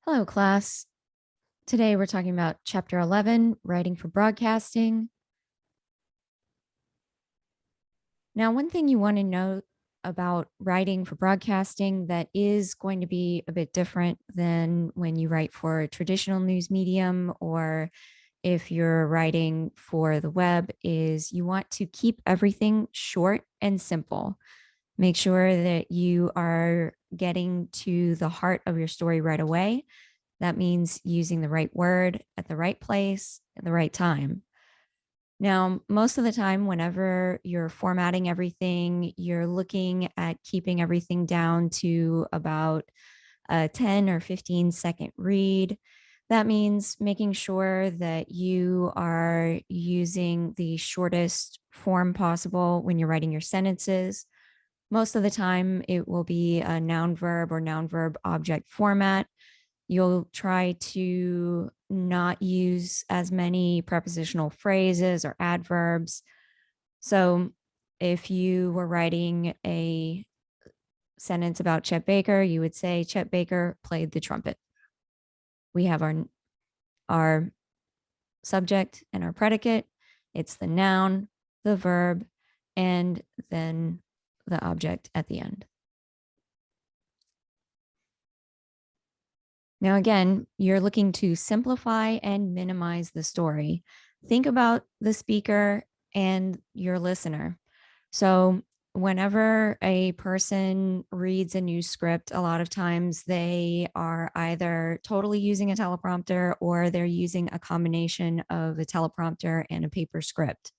Hello, class. Today we're talking about Chapter 11, Writing for Broadcasting. Now, one thing you want to know about writing for broadcasting that is going to be a bit different than when you write for a traditional news medium or if you're writing for the web is you want to keep everything short and simple. Make sure that you are getting to the heart of your story right away. That means using the right word at the right place at the right time. Now, most of the time, whenever you're formatting everything, you're looking at keeping everything down to about a 10 or 15-second read. That means making sure that you are using the shortest form possible when you're writing your sentences. Most of the time, it will be a noun verb or noun verb object format. You'll try to not use as many prepositional phrases or adverbs. So if you were writing a sentence about Chet Baker, you would say Chet Baker played the trumpet. We have our subject and our predicate. It's the noun, the verb, and then the object at the end. Now, again, you're looking to simplify and minimize the story. Think about the speaker and your listener. So, whenever a person reads a news script, a lot of times they are either totally using a teleprompter or they're using a combination of a teleprompter and a paper script.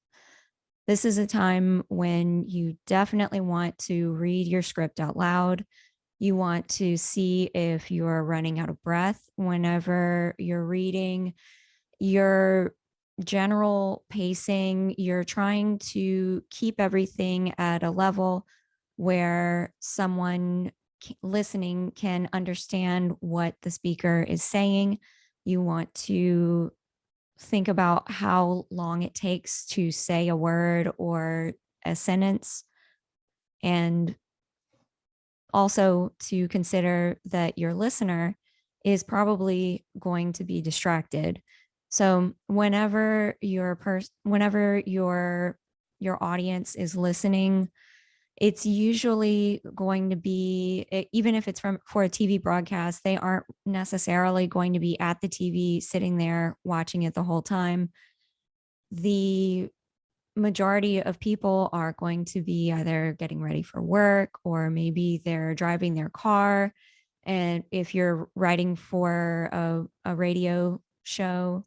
This is a time when you definitely want to read your script out loud. You want to see if you're running out of breath whenever you're reading. Your general pacing, you're trying to keep everything at a level where someone listening can understand what the speaker is saying. You want to think about how long it takes to say a word or a sentence, and also to consider that your listener is probably going to be distracted. So whenever your audience is listening, it's usually going to be, even if it's for a TV broadcast, they aren't necessarily going to be at the TV sitting there watching it the whole time. The majority of people are going to be either getting ready for work or maybe they're driving their car. And if you're writing for a radio show,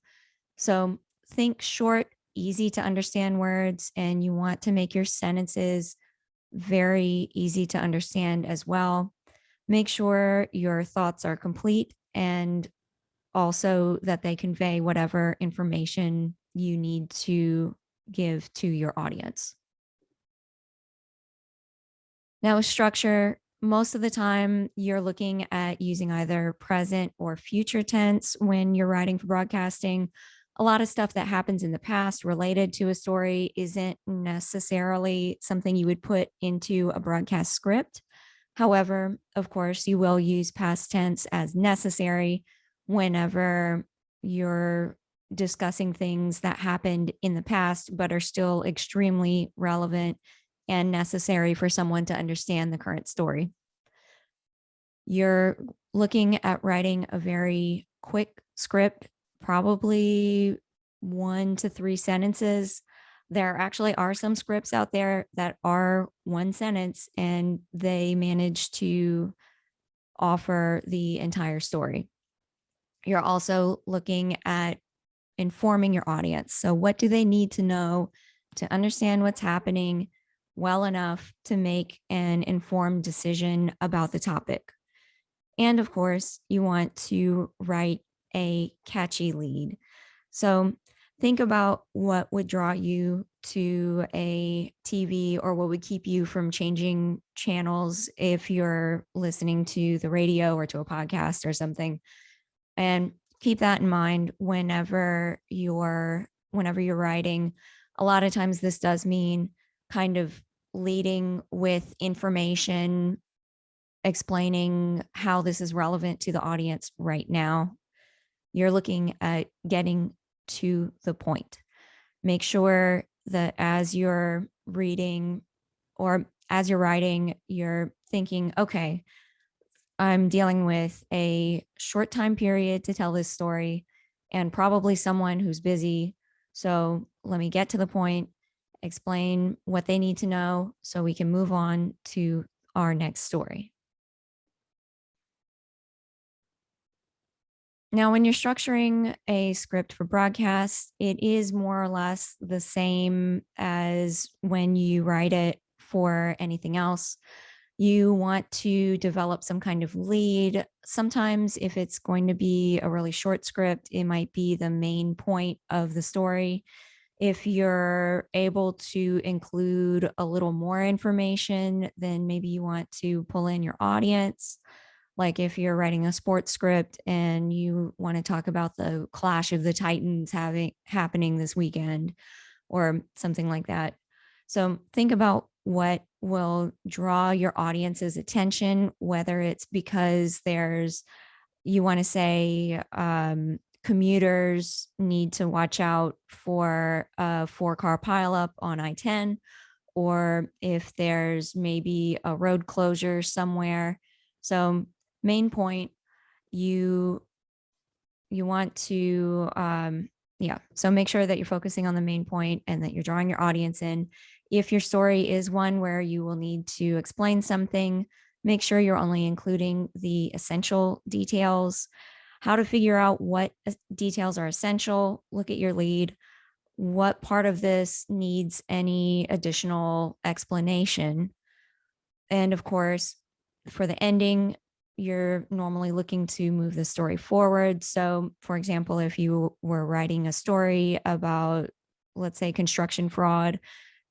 so think short, easy to understand words, and you want to make your sentences very easy to understand as well. Make sure your thoughts are complete and also that they convey whatever information you need to give to your audience. Now, structure, most of the time you're looking at using either present or future tense when you're writing for broadcasting. A lot of stuff that happens in the past related to a story isn't necessarily something you would put into a broadcast script. However, of course, you will use past tense as necessary whenever you're discussing things that happened in the past but are still extremely relevant and necessary for someone to understand the current story. You're looking at writing a very quick script, probably 1 to 3 sentences. There actually are some scripts out there that are one sentence and they manage to offer the entire story. You're also looking at informing your audience. So, what do they need to know to understand what's happening well enough to make an informed decision about the topic? And of course, you want to write a catchy lead. So, think about what would draw you to a TV or what would keep you from changing channels if you're listening to the radio or to a podcast or something. And keep that in mind whenever you're writing. A lot of times this does mean kind of leading with information explaining how this is relevant to the audience right now. You're looking at getting to the point. Make sure that as you're reading or as you're writing, you're thinking, okay, I'm dealing with a short time period to tell this story and probably someone who's busy. So let me get to the point, explain what they need to know so we can move on to our next story. Now, when you're structuring a script for broadcast, it is more or less the same as when you write it for anything else. You want to develop some kind of lead. Sometimes, if it's going to be a really short script, it might be the main point of the story. If you're able to include a little more information, then maybe you want to pull in your audience. Like if you're writing a sports script and you want to talk about the clash of the Titans having happening this weekend or something like that. So think about what will draw your audience's attention, whether it's because you want to say commuters need to watch out for a 4-car pileup on I-10, or if there's maybe a road closure somewhere. So main point, you want to so make sure that you're focusing on the main point and that you're drawing your audience in. If your story is one where you will need to explain something, make sure you're only including the essential details. How to figure out what details are essential: look at your lead. What part of this needs any additional explanation? And of course, for the ending, you're normally looking to move the story forward. So, for example, if you were writing a story about, let's say, construction fraud,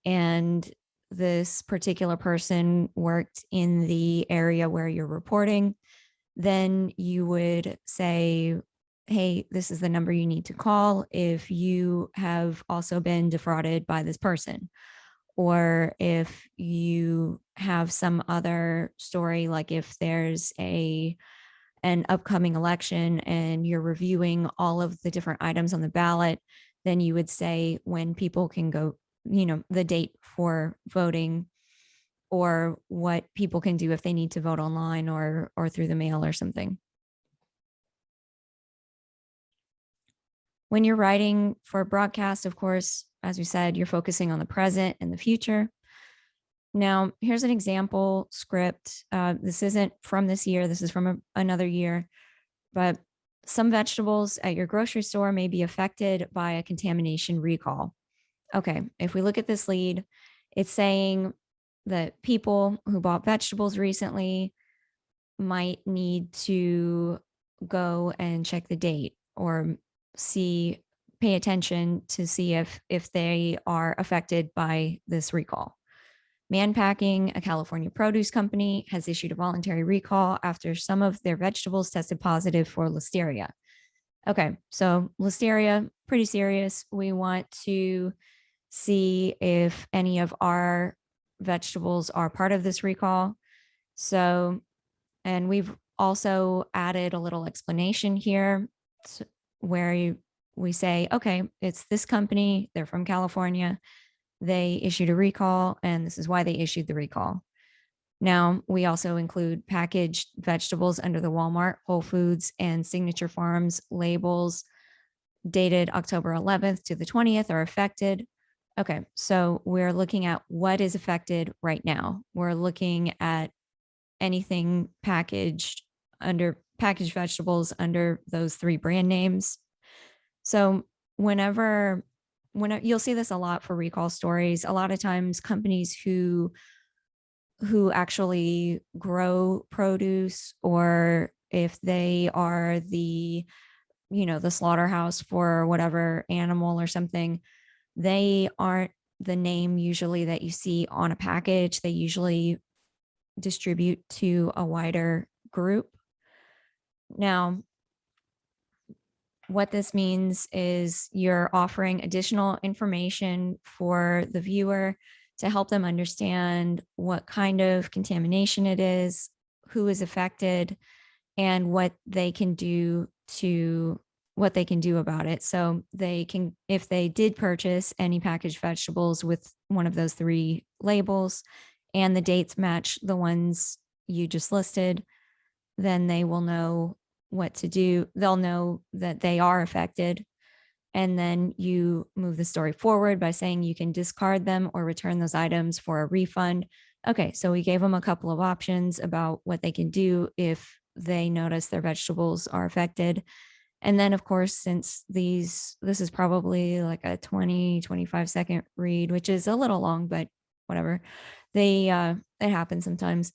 and this particular person worked in the area where you're reporting, then you would say, hey, this is the number you need to call if you have also been defrauded by this person. Or if you have some other story, like if there's an upcoming election and you're reviewing all of the different items on the ballot, then you would say when people can go, the date for voting, or what people can do if they need to vote online or through the mail or something. When you're writing for a broadcast, of course, as we said, you're focusing on the present and the future. Now, here's an example script. This isn't from this year. This is from another year. But some vegetables at your grocery store may be affected by a contamination recall. Okay, if we look at this lead, it's saying that people who bought vegetables recently might need to go and check the date or pay attention to see if they are affected by this recall. Man Packing, a California produce company, has issued a voluntary recall after some of their vegetables tested positive for listeria. Okay, so listeria, pretty serious. We want to see if any of our vegetables are part of this recall. So, and we've also added a little explanation here where we say, okay, it's this company, they're from California, they issued a recall, and this is why they issued the recall. Now, we also include packaged vegetables under the Walmart, Whole Foods, and Signature Farms labels dated October 11th to the 20th are affected. Okay, so we're looking at what is affected right now. We're looking at anything packaged vegetables under those 3 brand names. So whenever you'll see this a lot for recall stories, a lot of times companies who actually grow produce, or if they are the slaughterhouse for whatever animal or something, they aren't the name usually that you see on a package. They usually distribute to a wider group. Now, what this means is you're offering additional information for the viewer to help them understand what kind of contamination it is, who is affected and what they can do about it. So they can, if they did purchase any packaged vegetables with one of those three labels and the dates match the ones you just listed, then they will know what to do. They'll know that they are affected. And then you move the story forward by saying you can discard them or return those items for a refund. Okay, so we gave them a couple of options about what they can do if they notice their vegetables are affected. And then, of course, since this is probably like a 20-25 second read, which is a little long, but whatever. It happens sometimes.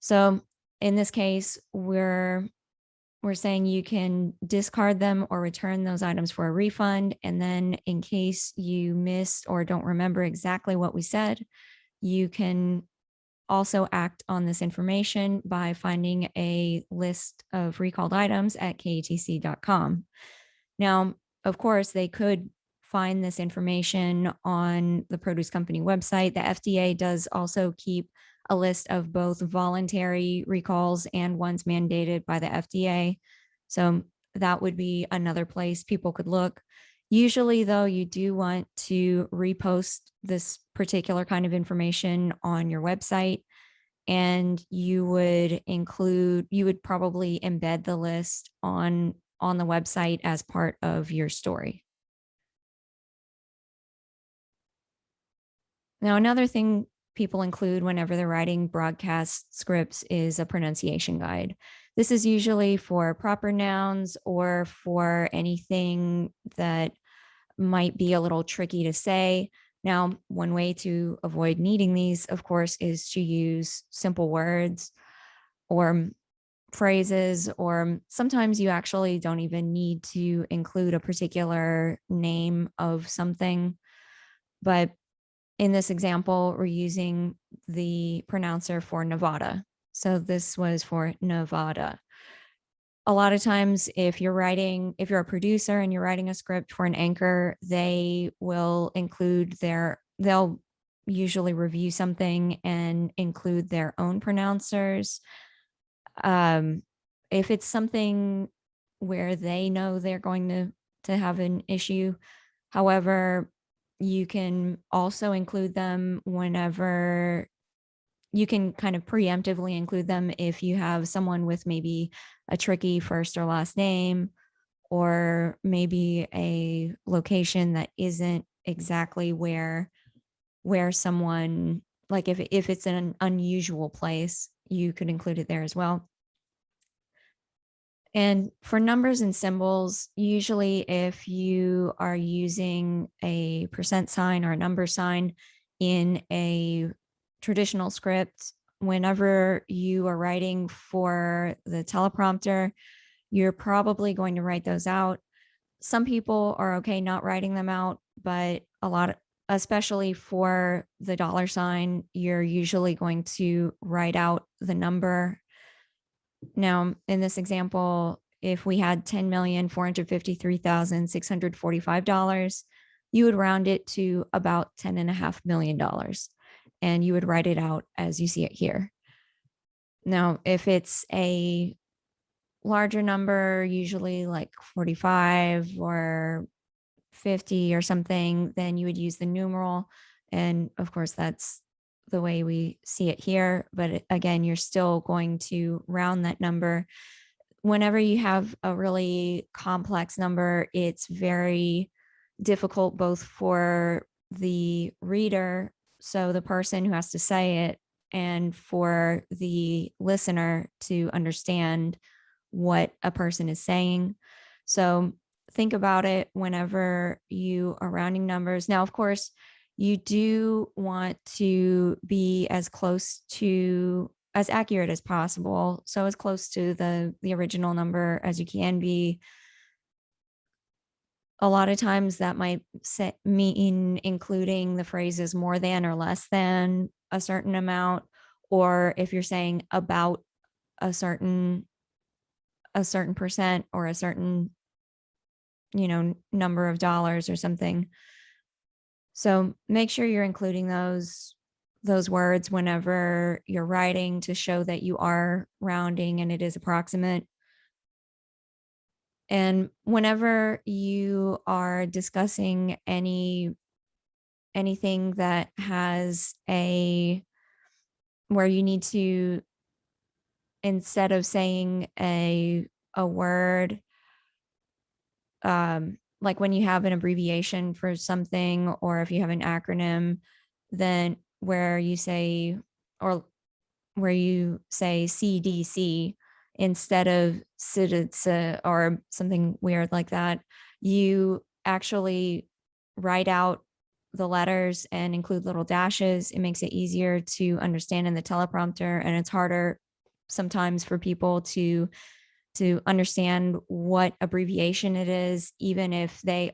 So in this case, we're saying you can discard them or return those items for a refund. And then in case you missed or don't remember exactly what we said, you can also act on this information by finding a list of recalled items at katc.com. Now, of course, they could find this information on the produce company website. The FDA does also keep a list of both voluntary recalls and ones mandated by the FDA. So that would be another place people could look. Usually, though, you do want to repost this particular kind of information on your website, and you would probably embed the list on the website as part of your story. Now, another thing people include whenever they're writing broadcast scripts is a pronunciation guide. This is usually for proper nouns or for anything that might be a little tricky to say. Now, one way to avoid needing these, of course, is to use simple words or phrases, or sometimes you actually don't even need to include a particular name of something. But in this example, we're using the pronouncer for Nevada. So this was for Nevada. A lot of times, if you're a producer and you're writing a script for an anchor, they'll usually review something and include their own pronouncers. If it's something where they know they're going to have an issue, however, you can also include them whenever you can kind of preemptively include them if you have someone with maybe a tricky first or last name, or maybe a location that isn't exactly where someone, like if it's an unusual place, you could include it there as well. And for numbers and symbols, usually if you are using a percent sign or a number sign in a traditional script, whenever you are writing for the teleprompter, you're probably going to write those out. Some people are okay not writing them out, but especially for the dollar sign, you're usually going to write out the number. Now, in this example, if we had $10,453,645, you would round it to about $10.5 million, and you would write it out as you see it here. Now, if it's a larger number, usually like 45 or 50 or something, then you would use the numeral. And of course, that's the way we see it here. But again, you're still going to round that number. Whenever you have a really complex number, it's very difficult both for the reader, so the person who has to say it, and for the listener to understand what a person is saying. So think about it whenever you are rounding numbers. Now, of course, you do want to be as accurate as possible, so as close to the original number as you can be. A lot of times that might mean including the phrases more than or less than a certain amount, or if you're saying about a certain percent or a certain number of dollars or something. So make sure you're including those. those words whenever you're writing to show that you are rounding and it is approximate. And whenever you are discussing anything that has where you need to, instead of saying a word, like when you have an abbreviation for something, or if you have an acronym, then where you say, or where you say CDC instead of CIDC or something weird like that, you actually write out the letters and include little dashes. It makes it easier to understand in the teleprompter, and it's harder sometimes for people to understand what abbreviation it is, even if it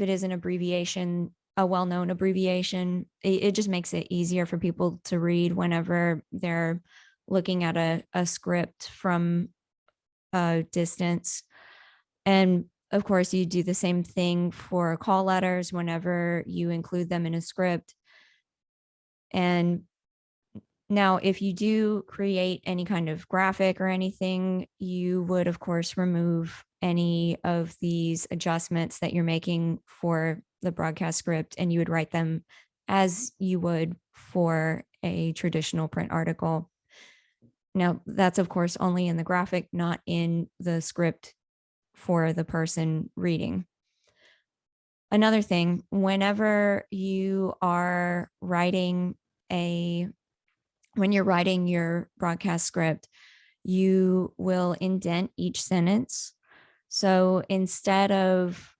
is an abbreviation, a well-known abbreviation. It just makes it easier for people to read whenever they're looking at a script from a distance. And of course, you do the same thing for call letters whenever you include them in a script. And now, if you do create any kind of graphic or anything, you would, of course, remove any of these adjustments that you're making for the broadcast script, and you would write them as you would for a traditional print article. Now, that's, of course, only in the graphic, not in the script for the person reading. Another thing, whenever you are writing when you're writing your broadcast script, you will indent each sentence. So instead of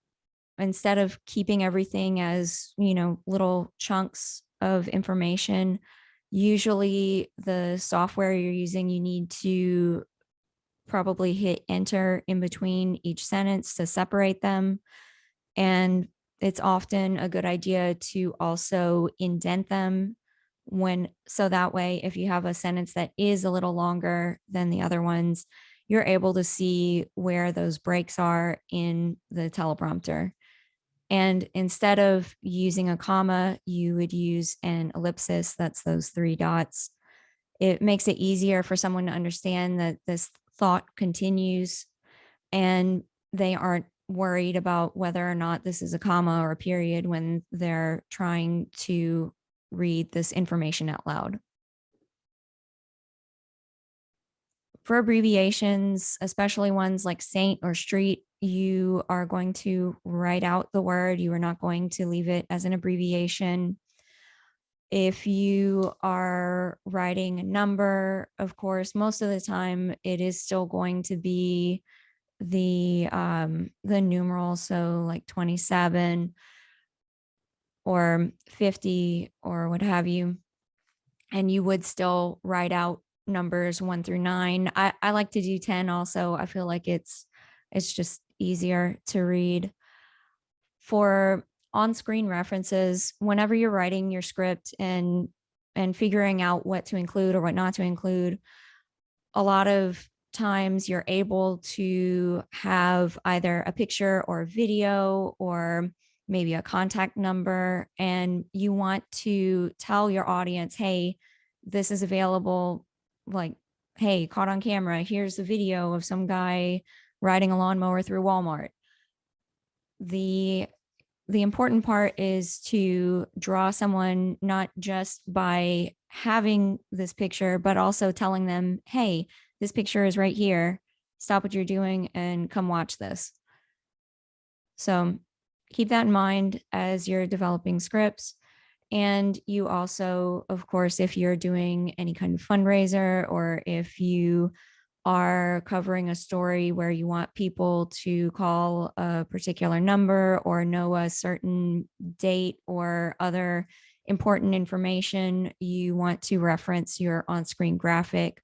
keeping everything as, little chunks of information, usually the software you're using, you need to probably hit enter in between each sentence to separate them. And it's often a good idea to also indent them so that way, if you have a sentence that is a little longer than the other ones, you're able to see where those breaks are in the teleprompter. And instead of using a comma, you would use an ellipsis. That's those 3 dots. It makes it easier for someone to understand that this thought continues, and they aren't worried about whether or not this is a comma or a period when they're trying to read this information out loud. For abbreviations, especially ones like saint or street, you are going to write out the word. You are not going to leave it as an abbreviation. If you are writing a number, of course, most of the time it is still going to be the numeral, so like 27 or 50 or what have you. And you would still write out numbers 1 through 9. I like to do 10 also. I feel like it's just easier to read. For on-screen references, whenever you're writing your script and figuring out what to include or what not to include, a lot of times you're able to have either a picture or a video or maybe a contact number, and you want to tell your audience, hey, this is available, like, hey, caught on camera, here's a video of some guy riding a lawnmower through Walmart. The important part is to draw someone not just by having this picture, but also telling them, hey, this picture is right here. Stop what you're doing and come watch this. So keep that in mind as you're developing scripts. And you also, of course, if you're doing any kind of fundraiser, or if you are covering a story where you want people to call a particular number or know a certain date or other important information, you want to reference your on-screen graphic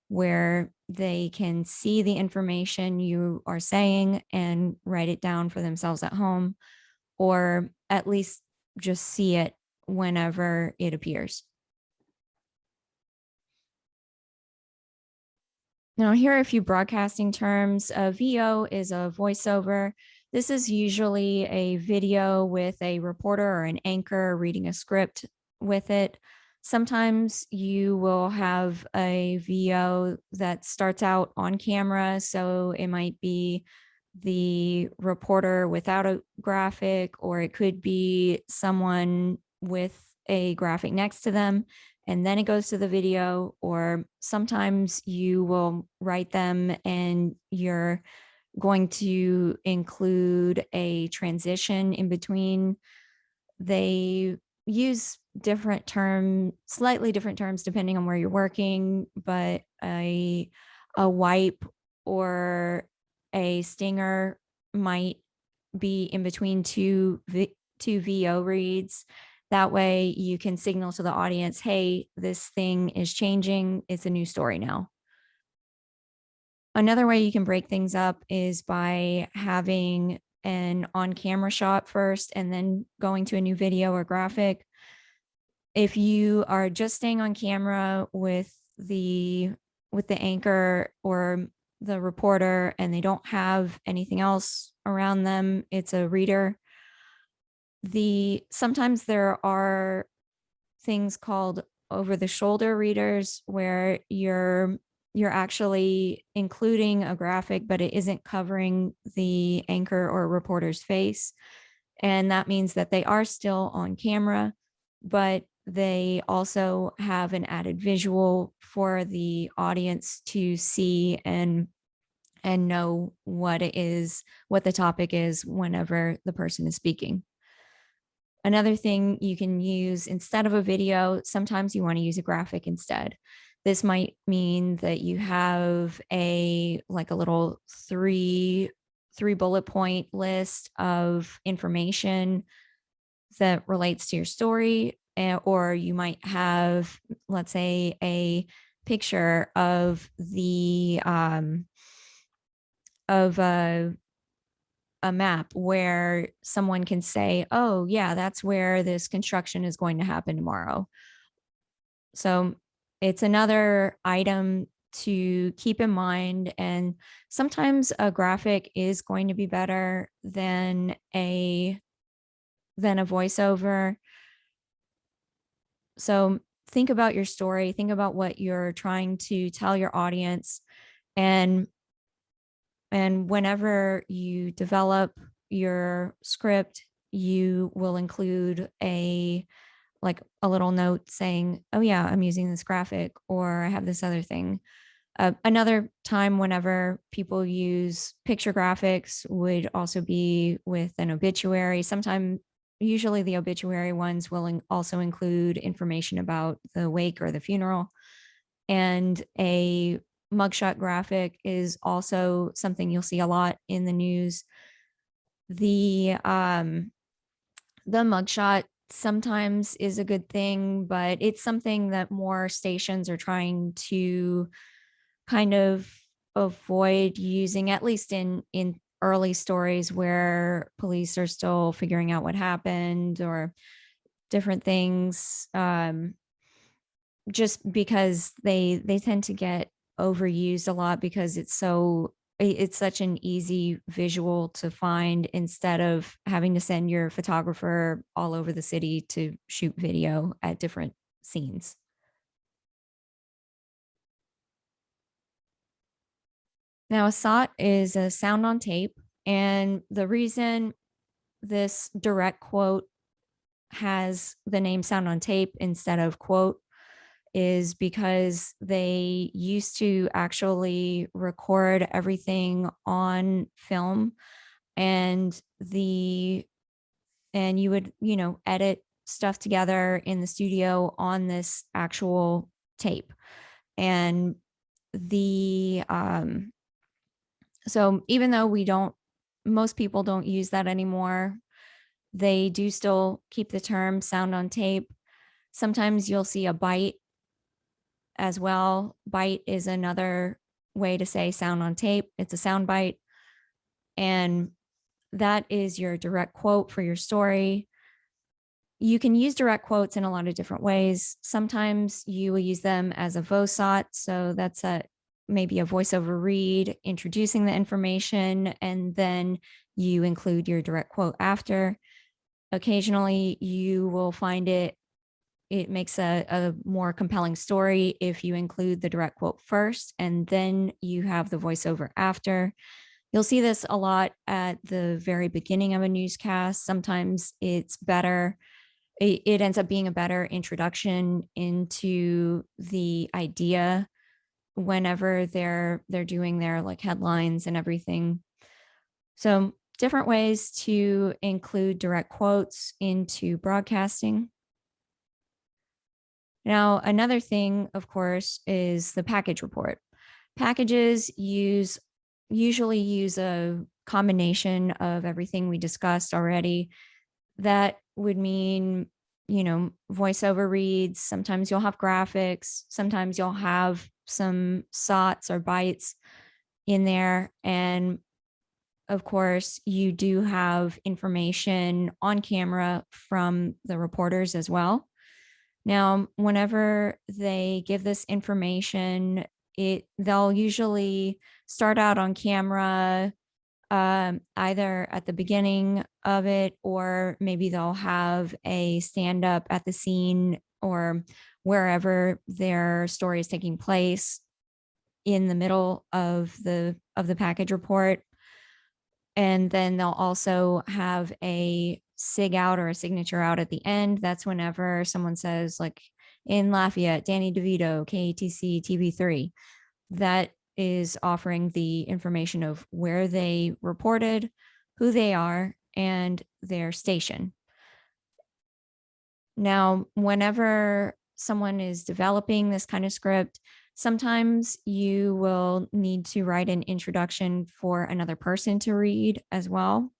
where they can see the information you are saying and write it down for themselves at home, or at least just see it whenever it appears. Now, here are a few broadcasting terms. A VO is a voiceover. This is usually a video with a reporter or an anchor reading a script with it. Sometimes you will have a VO that starts out on camera. So it might be the reporter without a graphic, or it could be someone with a graphic next to them. And then it goes to the video, or sometimes you will write them and you're going to include a transition in between. They use slightly different terms depending on where you're working, but a wipe or a stinger might be in between two VO reads. That way you can signal to the audience, hey, this thing is changing. It's a new story now. Another way you can break things up is by having an on-camera shot first and then going to a new video or graphic. If you are just staying on camera with the anchor or the reporter and they don't have anything else around them, it's a reader. Sometimes there are things called over the shoulder readers where you're actually including a graphic, but it isn't covering the anchor or reporter's face. And that means that they are still on camera, but they also have an added visual for the audience to see and know what it is, what the topic is whenever the person is speaking. Another thing you can use instead of a video, sometimes you want to use a graphic instead. This might mean that you have a little three bullet point list of information that relates to your story, or you might have, let's say, a picture of the of a map where someone can say, oh, yeah, that's where this construction is going to happen tomorrow. So it's another item to keep in mind. And sometimes a graphic is going to be better than a voiceover. So think about your story, think about what you're trying to tell your audience, and whenever you develop your script, you will include a little note saying, oh yeah, I'm using this graphic, or I have this other thing. Another time whenever people use picture graphics would also be with an obituary. Usually the obituary ones will also include information about the wake or the funeral. And a mugshot graphic is also something you'll see a lot in the news. The mugshot sometimes is a good thing, but it's something that more stations are trying to kind of avoid using, at least in early stories where police are still figuring out what happened or different things. Just because they tend to get overused a lot because it's such an easy visual to find instead of having to send your photographer all over the city to shoot video at different scenes. Now, a SOT is a sound on tape. And the reason this direct quote has the name sound on tape instead of quote is because they used to actually record everything on film, and you would, edit stuff together in the studio on this actual tape. And the so even though most people don't use that anymore, they do still keep the term sound on tape. Sometimes you'll see a bite as well. Bite is another way to say sound on tape. It's a sound bite. And that is your direct quote for your story. You can use direct quotes in a lot of different ways. Sometimes you will use them as a VOSOT. So that's maybe a voiceover read introducing the information, and then you include your direct quote after. Occasionally you will find it it makes a more compelling story if you include the direct quote first and then you have the voiceover after. You'll see this a lot at the very beginning of a newscast. Sometimes it's better. It ends up being a better introduction into the idea whenever they're doing their like headlines and everything. So different ways to include direct quotes into broadcasting. Now, another thing, of course, is the package report. Packages usually use a combination of everything we discussed already. That would mean, voiceover reads. Sometimes you'll have graphics. Sometimes you'll have some SOTs or bytes in there. And of course, you do have information on camera from the reporters as well. Now, whenever they give this information, they'll usually start out on camera, either at the beginning of it, or maybe they'll have a stand up at the scene or wherever their story is taking place in the middle of the package report. And then they'll also have a sig out or a signature out at the end. That's whenever someone says, like in Lafayette, Danny DeVito, KATC TV3, that is offering the information of where they reported, who they are, and their station. Now, whenever someone is developing this kind of script, sometimes you will need to write an introduction for another person to read as well.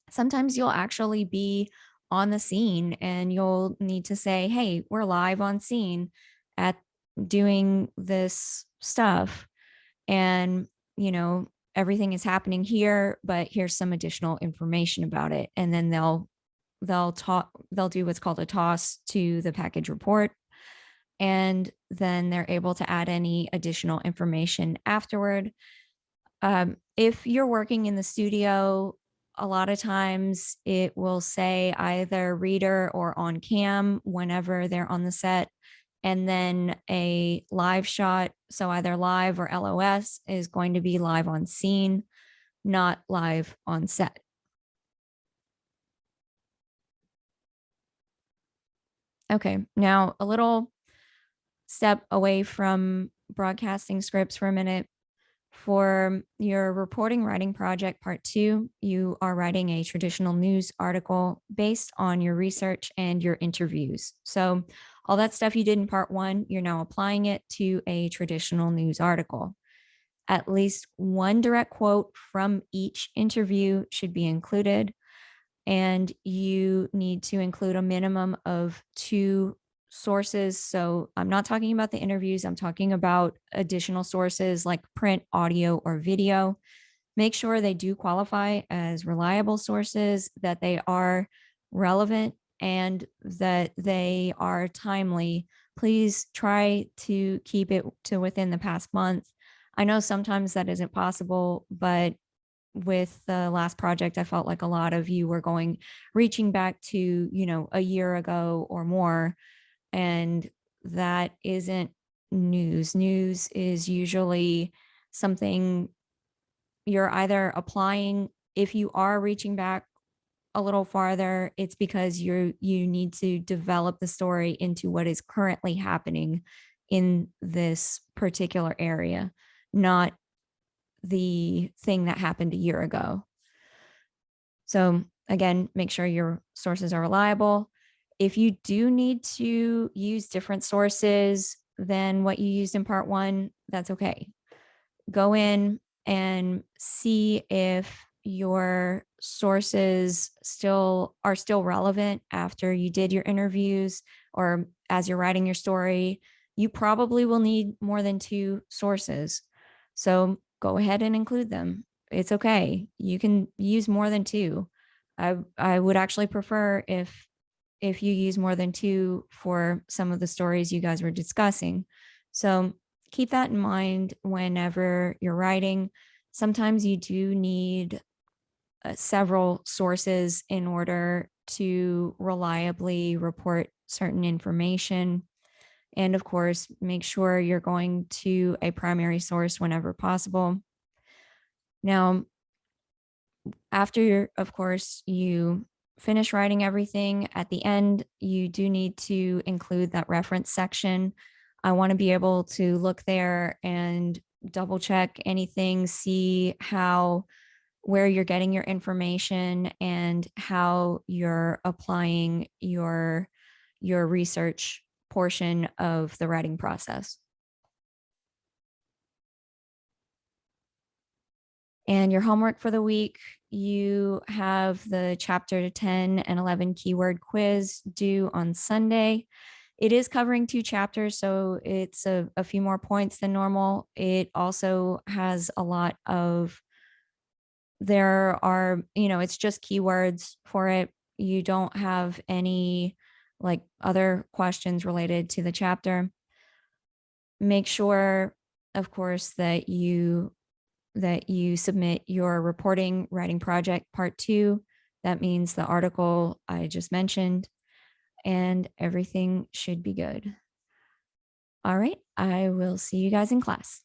Sometimes you'll actually be on the scene and you'll need to say, hey, we're live on scene at doing this stuff. And, everything is happening here, but here's some additional information about it. And then they'll do what's called a toss to the package report. And then they're able to add any additional information afterward. If you're working in the studio, a lot of times it will say either reader or on cam whenever they're on the set. And then a live shot, so either live or LOS, is going to be live on scene, not live on set. Okay, now a little step away from broadcasting scripts for a minute. For your reporting writing project part 2, you are writing a traditional news article based on your research and your interviews. So all that stuff you did in part 1, you're now applying it to a traditional news article. At least one direct quote from each interview should be included, and you need to include a minimum of 2 sources. So I'm not talking about the interviews. I'm talking about additional sources like print, audio, or video. Make sure they do qualify as reliable sources, that they are relevant, and that they are timely. Please try to keep it to within the past month. I know sometimes that isn't possible, but with the last project, I felt like a lot of you were reaching back to, a year ago or more. And that isn't news. News is usually something you're either applying. If you are reaching back a little farther, it's because you need to develop the story into what is currently happening in this particular area, not the thing that happened a year ago. So again, make sure your sources are reliable. If you do need to use different sources than what you used in part 1, that's okay. Go in and see if your sources are still relevant after you did your interviews or as you're writing your story. You probably will need more than 2 sources. So go ahead and include them. It's okay. You can use more than 2. I would actually prefer if you use more than 2 for some of the stories you guys were discussing. So keep that in mind whenever you're writing. Sometimes you do need several sources in order to reliably report certain information. And of course, make sure you're going to a primary source whenever possible. Now, after, of course, you finish writing everything, at the end, you do need to include that reference section. I want to be able to look there and double check anything, see how where you're getting your information and how you're applying your research portion of the writing process. And your homework for the week, you have the chapter 10 and 11 keyword quiz due on Sunday. It is covering 2 chapters, so it's a few more points than normal. It also has a lot of, there are, it's just keywords for it. You don't have any like other questions related to the chapter. Make sure, of course, that you submit your reporting writing project part 2. That means the article I just mentioned, and everything should be good. All right, I will see you guys in class.